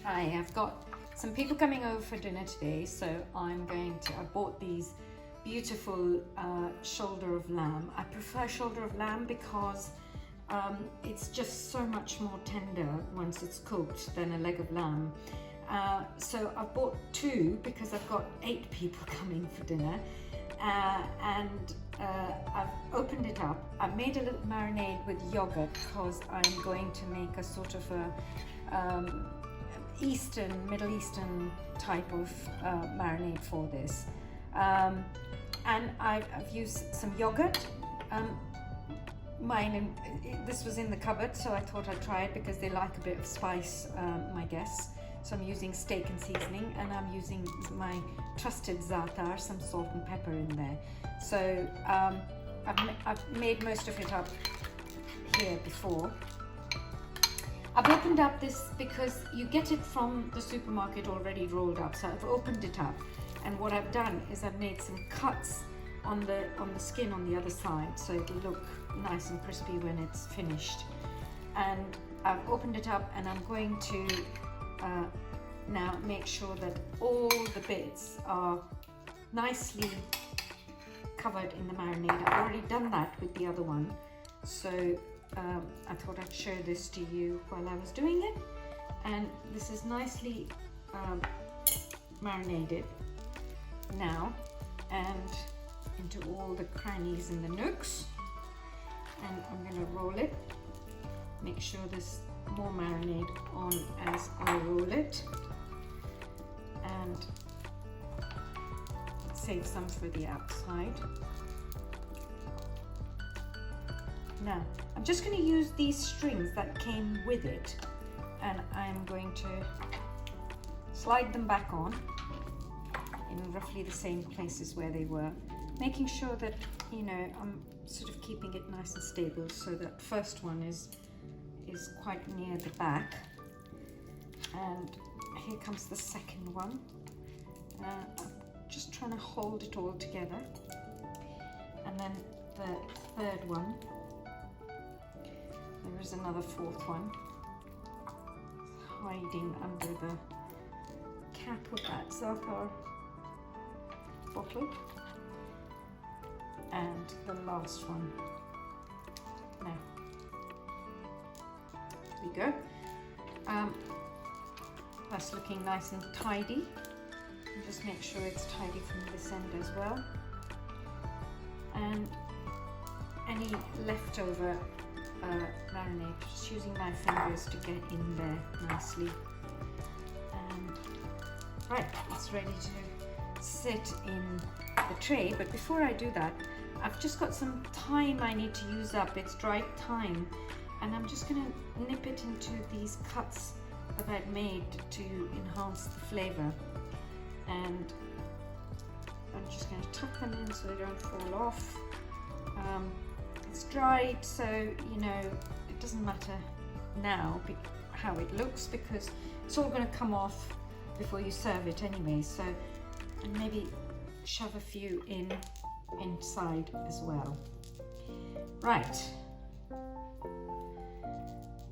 Hi, I've got some people coming over for dinner today, so I bought these beautiful shoulder of lamb. I prefer shoulder of lamb because it's just so much more tender once it's cooked than a leg of lamb. So I bought two because I've got 8 people coming for dinner, and I've opened it up. I've made a little marinade with yogurt because I'm going to make a sort of a Middle Eastern type of marinade for this. And I've used some yogurt. This was in the cupboard, so I thought I'd try it because they like a bit of spice, my guests. So I'm using steak and seasoning, and I'm using my trusted za'atar, some salt and pepper in there. So I've made most of it up here before. I've opened up this because you get it from the supermarket already rolled up. So I've opened it up, and what I've done is I've made some cuts on the skin on the other side, so it'll look nice and crispy when it's finished. And I've opened it up, and I'm going to now make sure that all the bits are nicely covered in the marinade. I've already done that with the other one, so I thought I'd show this to you while I was doing it. And this is nicely marinated now, and into all the crannies and the nooks. And I'm going to roll it, make sure there's more marinade on as I roll it, and save some for the outside. Now I'm just going to use these strings that came with it, and I'm going to slide them back on in roughly the same places where they were, making sure that, you know, I'm sort of keeping it nice and stable, so that first one is quite near the back, and here comes the second one. I'm just trying to hold it all together, and then the third one. There is another fourth one hiding under the cap of that za'atar bottle, and the last one. Now, there we go. That's looking nice and tidy. And just make sure it's tidy from this end as well. And any leftover marinade, just using my fingers to get in there nicely. And right, it's ready to sit in the tray. But before I do that, I've just got some thyme I need to use up. It's dried thyme, and I'm just going to nip it into these cuts that I'd made to enhance the flavor. And I'm just going to tuck them in so they don't fall off. It's dried, so you know it doesn't matter now how it looks, because it's all going to come off before you serve it anyway. So, and maybe shove a few inside as well. Right,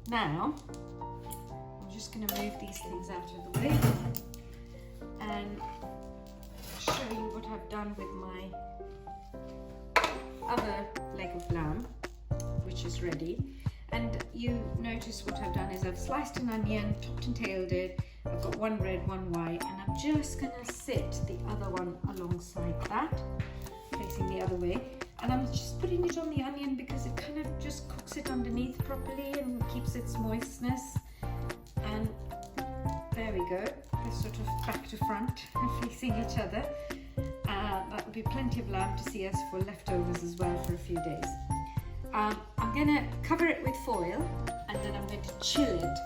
now I'm just going to move these things out of the way and show you what I've done with my other leg of lamb, which is ready. And you notice what I've done is I've sliced an onion, topped and tailed it. I've got one red, one white, and I'm just going to sit the other one alongside that, facing the other way. And I'm just putting it on the onion because it kind of just cooks it underneath properly and keeps its moistness. And there we go. They're sort of back to front, facing each other. That will be plenty of lamb to see us for leftovers as well for a few days. I'm going to cover it with foil, and then I'm going to chill it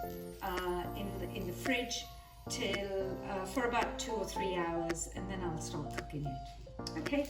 in the fridge till for about 2 or 3 hours, and then I'll start cooking it. Okay.